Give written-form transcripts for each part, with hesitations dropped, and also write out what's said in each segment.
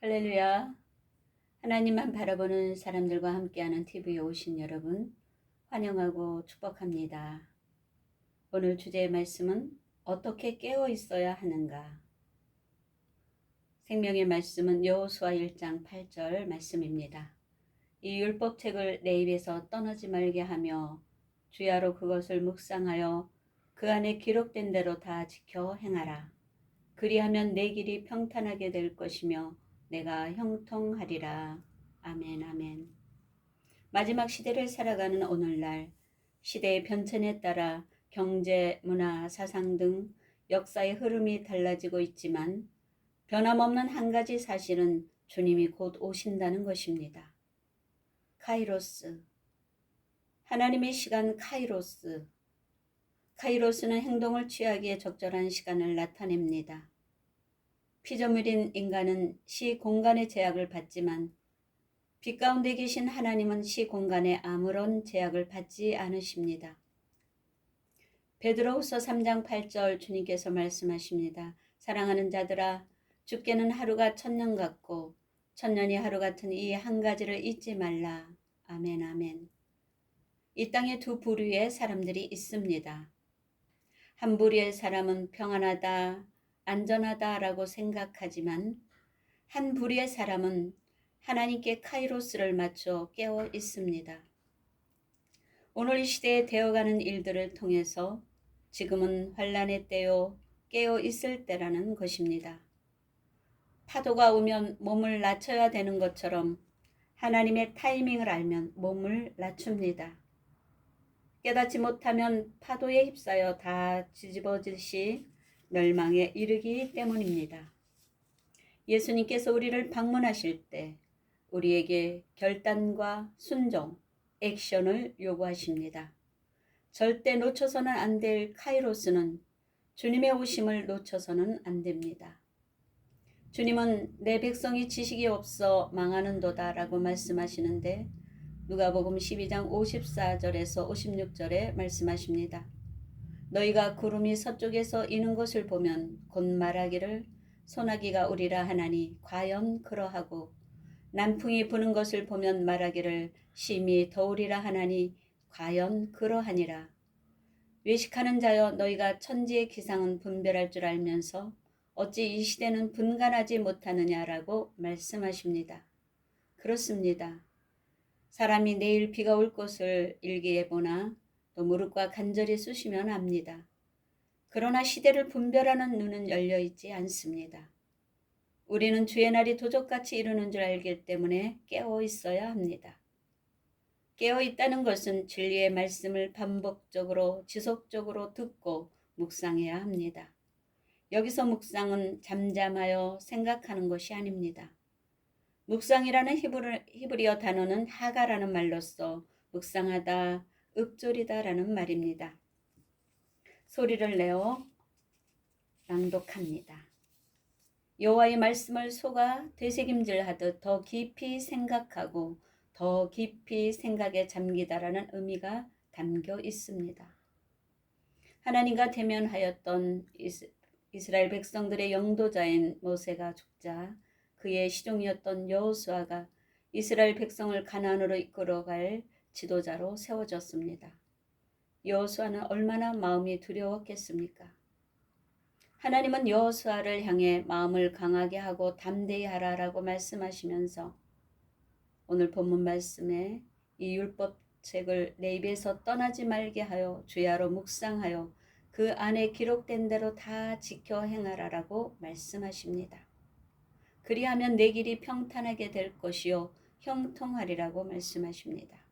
할렐루야. 하나님만 바라보는 사람들과 함께하는 TV에 오신 여러분 환영하고 축복합니다. 오늘 주제의 말씀은 어떻게 깨어 있어야 하는가. 생명의 말씀은 여호수아 1장 8절 말씀입니다. 이 율법책을 내 입에서 떠나지 말게 하며 주야로 그것을 묵상하여 그 안에 기록된 대로 다 지켜 행하라. 그리하면 내 길이 평탄하게 될 것이며 내가 형통하리라. 아멘, 아멘. 마지막 시대를 살아가는 오늘날 시대의 변천에 따라 경제, 문화, 사상 등 역사의 흐름이 달라지고 있지만 변함없는 한 가지 사실은 주님이 곧 오신다는 것입니다. 카이로스, 하나님의 시간 카이로스. 카이로스는 행동을 취하기에 적절한 시간을 나타냅니다. 피조물인 인간은 시 공간의 제약을 받지만 빛 가운데 계신 하나님은 시 공간에 아무런 제약을 받지 않으십니다. 베드로후서 3장 8절 주님께서 말씀하십니다. 사랑하는 자들아, 주께는 하루가 천년 같고 천년이 하루 같은 이 한 가지를 잊지 말라. 아멘, 아멘. 이 땅에 두 부류의 사람들이 있습니다. 한 부류의 사람은 평안하다, 안전하다라고 생각하지만 한 부류의 사람은 하나님께 카이로스를 맞춰 깨어 있습니다. 오늘 이 시대에 되어가는 일들을 통해서 지금은 환란의 때요, 깨어 있을 때라는 것입니다. 파도가 오면 몸을 낮춰야 되는 것처럼 하나님의 타이밍을 알면 몸을 낮춥니다. 깨닫지 못하면 파도에 휩싸여 다 뒤집어지시 멸망에 이르기 때문입니다. 예수님께서 우리를 방문하실 때 우리에게 결단과 순종, 액션을 요구하십니다. 절대 놓쳐서는 안 될 카이로스는 주님의 오심을 놓쳐서는 안 됩니다. 주님은 내 백성이 지식이 없어 망하는도다 라고 말씀하시는데 누가복음 12장 54절에서 56절에 말씀하십니다. 너희가 구름이 서쪽에서 이는 것을 보면 곧 말하기를 소나기가 오리라 하나니 과연 그러하고 남풍이 부는 것을 보면 말하기를 심히 더우리라 하나니 과연 그러하니라. 외식하는 자여 너희가 천지의 기상은 분별할 줄 알면서 어찌 이 시대는 분간하지 못하느냐라고 말씀하십니다. 그렇습니다. 사람이 내일 비가 올 것을 일기예보나 또 무릎과 간절히 쑤시면 압니다. 그러나 시대를 분별하는 눈은 열려 있지 않습니다. 우리는 주의 날이 도적같이 이르는 줄 알기 때문에 깨어 있어야 합니다. 깨어 있다는 것은 진리의 말씀을 반복적으로 지속적으로 듣고 묵상해야 합니다. 여기서 묵상은 잠잠하여 생각하는 것이 아닙니다. 묵상이라는 히브리어 단어는 하가라는 말로써 묵상하다, 읊조리다라는 말입니다. 소리를 내어 낭독합니다. 여호와의 말씀을 속아 되새김질하듯 더 깊이 생각하고 더 깊이 생각에 잠기다라는 의미가 담겨 있습니다. 하나님과 대면하였던 이스라엘 백성들의 영도자인 모세가 죽자 그의 시종이었던 여호수아가 이스라엘 백성을 가나안으로 이끌어갈 지도자로 세워졌습니다. 여호수아는 얼마나 마음이 두려웠겠습니까? 하나님은 여호수아를 향해 마음을 강하게 하고 담대히 하라라고 말씀하시면서 오늘 본문 말씀에 이 율법책을 내 입에서 떠나지 말게 하여 주야로 묵상하여 그 안에 기록된 대로 다 지켜 행하라라고 말씀하십니다. 그리하면 내 길이 평탄하게 될 것이요 형통하리라고 말씀하십니다.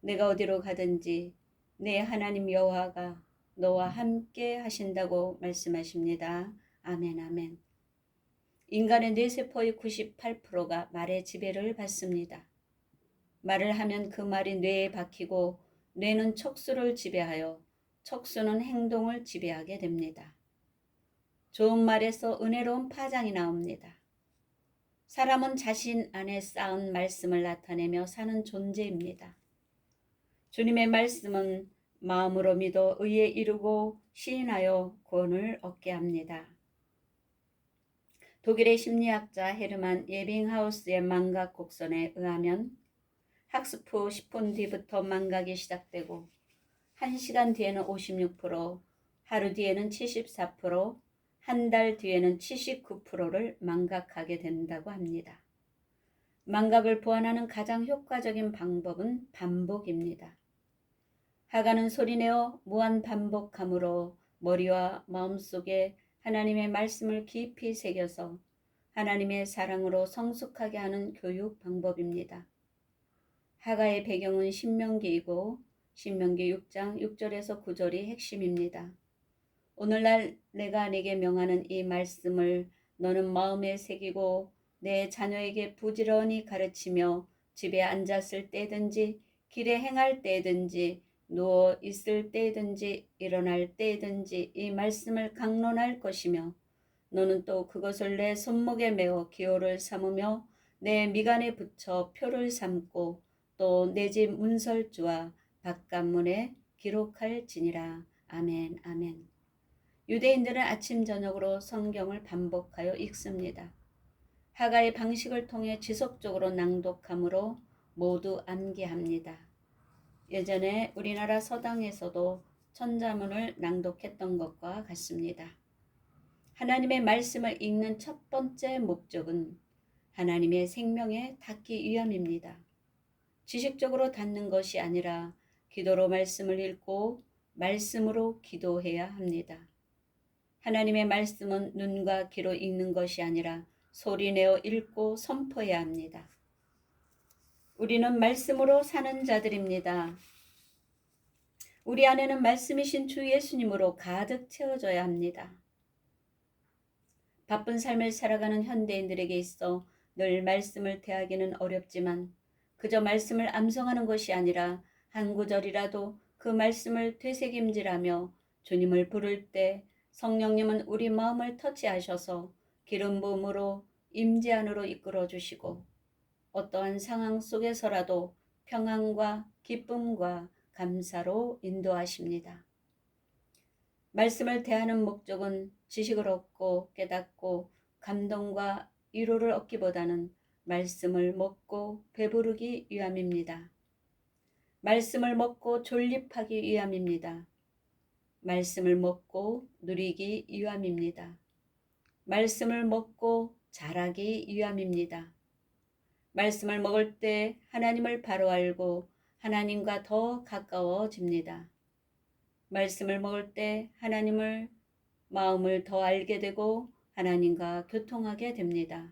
내가 어디로 가든지 내 하나님 여호와가 너와 함께 하신다고 말씀하십니다. 아멘, 아멘. 인간의 뇌세포의 98%가 말의 지배를 받습니다. 말을 하면 그 말이 뇌에 박히고 뇌는 척수를 지배하여 척수는 행동을 지배하게 됩니다. 좋은 말에서 은혜로운 파장이 나옵니다. 사람은 자신 안에 쌓은 말씀을 나타내며 사는 존재입니다. 주님의 말씀은 마음으로 믿어 의에 이르고 시인하여 구원을 얻게 합니다. 독일의 심리학자 헤르만 예빙하우스의 망각 곡선에 의하면 학습 후 10분 뒤부터 망각이 시작되고 1시간 뒤에는 56%, 하루 뒤에는 74%, 한 달 뒤에는 79%를 망각하게 된다고 합니다. 망각을 보완하는 가장 효과적인 방법은 반복입니다. 하가는 소리내어 무한 반복함으로 머리와 마음속에 하나님의 말씀을 깊이 새겨서 하나님의 사랑으로 성숙하게 하는 교육 방법입니다. 하가의 배경은 신명기이고 신명기 6장 6절에서 9절이 핵심입니다. 오늘날 내가 네게 명하는 이 말씀을 너는 마음에 새기고 내 자녀에게 부지런히 가르치며 집에 앉았을 때든지 길에 행할 때든지 누워 있을 때든지 일어날 때든지 이 말씀을 강론할 것이며 너는 또 그것을 내 손목에 메어 기호를 삼으며 내 미간에 붙여 표를 삼고 또 내 집 문설주와 바깥문에 기록할지니라. 아멘 아멘. 유대인들은 아침 저녁으로 성경을 반복하여 읽습니다. 하가의 방식을 통해 지속적으로 낭독함으로 모두 암기합니다. 예전에 우리나라 서당에서도 천자문을 낭독했던 것과 같습니다. 하나님의 말씀을 읽는 첫 번째 목적은 하나님의 생명에 닿기 위함입니다. 지식적으로 닿는 것이 아니라 기도로 말씀을 읽고 말씀으로 기도해야 합니다. 하나님의 말씀은 눈과 귀로 읽는 것이 아니라 소리내어 읽고 선포해야 합니다. 우리는 말씀으로 사는 자들입니다. 우리 안에는 말씀이신 주 예수님으로 가득 채워져야 합니다. 바쁜 삶을 살아가는 현대인들에게 있어 늘 말씀을 대하기는 어렵지만 그저 말씀을 암송하는 것이 아니라 한 구절이라도 그 말씀을 되새김질하며 주님을 부를 때 성령님은 우리 마음을 터치하셔서 기름 부음으로 임재 안으로 이끌어 주시고 어떠한 상황 속에서라도 평안과 기쁨과 감사로 인도하십니다. 말씀을 대하는 목적은 지식을 얻고 깨닫고 감동과 위로를 얻기보다는 말씀을 먹고 배부르기 위함입니다. 말씀을 먹고 존립하기 위함입니다. 말씀을 먹고 누리기 위함입니다. 말씀을 먹고 자라기 위함입니다. 말씀을 먹을 때 하나님을 바로 알고 하나님과 더 가까워집니다. 말씀을 먹을 때 하나님을 마음을 더 알게 되고 하나님과 교통하게 됩니다.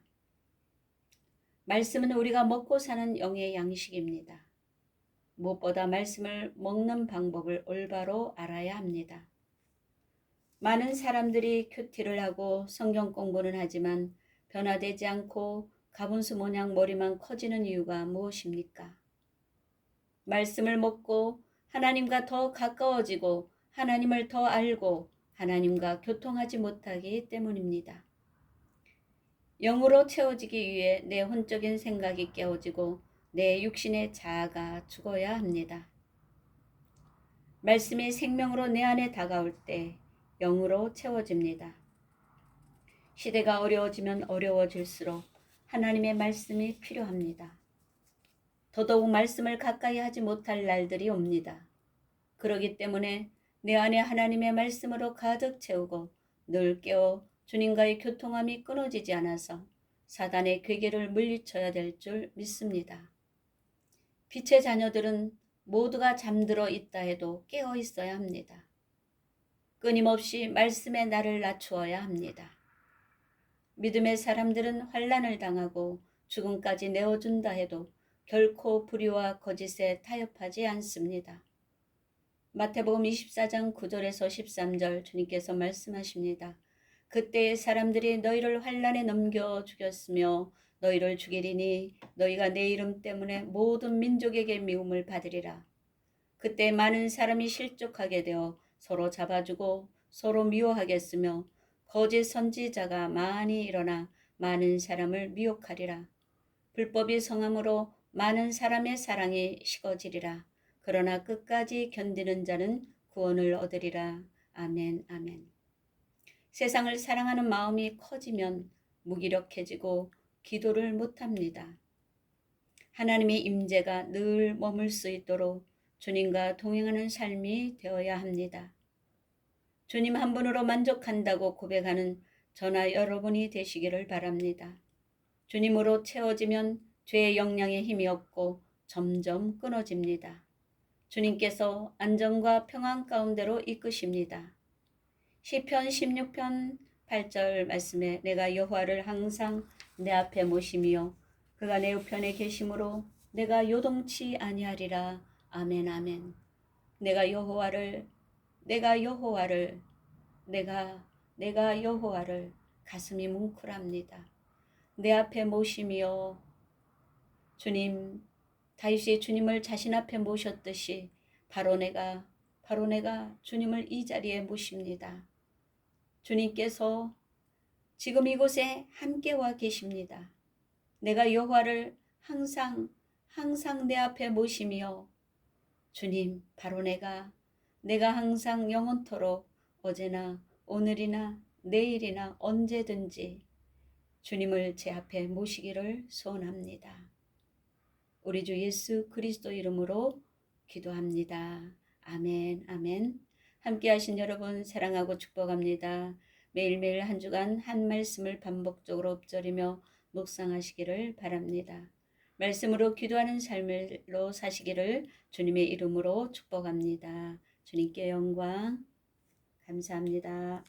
말씀은 우리가 먹고 사는 영의 양식입니다. 무엇보다 말씀을 먹는 방법을 올바로 알아야 합니다. 많은 사람들이 큐티를 하고 성경 공부는 하지만 변화되지 않고 가분수 모양 머리만 커지는 이유가 무엇입니까? 말씀을 먹고 하나님과 더 가까워지고 하나님을 더 알고 하나님과 교통하지 못하기 때문입니다. 영으로 채워지기 위해 내 혼적인 생각이 깨어지고 내 육신의 자아가 죽어야 합니다. 말씀이 생명으로 내 안에 다가올 때 영으로 채워집니다. 시대가 어려워지면 어려워질수록 하나님의 말씀이 필요합니다. 더더욱 말씀을 가까이 하지 못할 날들이 옵니다. 그러기 때문에 내 안에 하나님의 말씀으로 가득 채우고 늘 깨어 주님과의 교통함이 끊어지지 않아서 사단의 괴계를 물리쳐야 될 줄 믿습니다. 빛의 자녀들은 모두가 잠들어 있다 해도 깨어 있어야 합니다. 끊임없이 말씀에 나를 낮추어야 합니다. 믿음의 사람들은 환난을 당하고 죽음까지 내어준다 해도 결코 불의와 거짓에 타협하지 않습니다. 마태복음 24장 9절에서 13절 주님께서 말씀하십니다. 그때의 사람들이 너희를 환난에 넘겨 죽였으며 너희를 죽이리니 너희가 내 이름 때문에 모든 민족에게 미움을 받으리라. 그때 많은 사람이 실족하게 되어 서로 잡아주고 서로 미워하겠으며 거짓 선지자가 많이 일어나 많은 사람을 미혹하리라. 불법이 성함으로 많은 사람의 사랑이 식어지리라. 그러나 끝까지 견디는 자는 구원을 얻으리라. 아멘 아멘. 세상을 사랑하는 마음이 커지면 무기력해지고 기도를 못합니다. 하나님의 임재가 늘 머물 수 있도록 주님과 동행하는 삶이 되어야 합니다. 주님 한 분으로 만족한다고 고백하는 저나 여러분이 되시기를 바랍니다. 주님으로 채워지면 죄의 영향에 힘이 없고 점점 끊어집니다. 주님께서 안정과 평안 가운데로 이끄십니다. 시편 16편 8절 말씀에 내가 여호와를 항상 내 앞에 모시며 그가 내 우편에 계심으로 내가 요동치 아니하리라. 아멘 아멘. 내가 여호와를 가슴이 뭉클합니다. 내 앞에 모시며 주님, 다윗이 주님을 자신 앞에 모셨듯이 바로 내가 주님을 이 자리에 모십니다. 주님께서 지금 이곳에 함께 와 계십니다. 내가 여호와를 항상 내 앞에 모시며 주님, 바로 내가 항상 영원토록 어제나 오늘이나 내일이나 언제든지 주님을 제 앞에 모시기를 소원합니다. 우리 주 예수 그리스도 이름으로 기도합니다. 아멘, 아멘. 함께 하신 여러분 사랑하고 축복합니다. 매일매일 한 주간 한 말씀을 반복적으로 엎드리며 묵상하시기를 바랍니다. 말씀으로 기도하는 삶으로 사시기를 주님의 이름으로 축복합니다. 주님께 영광, 감사합니다.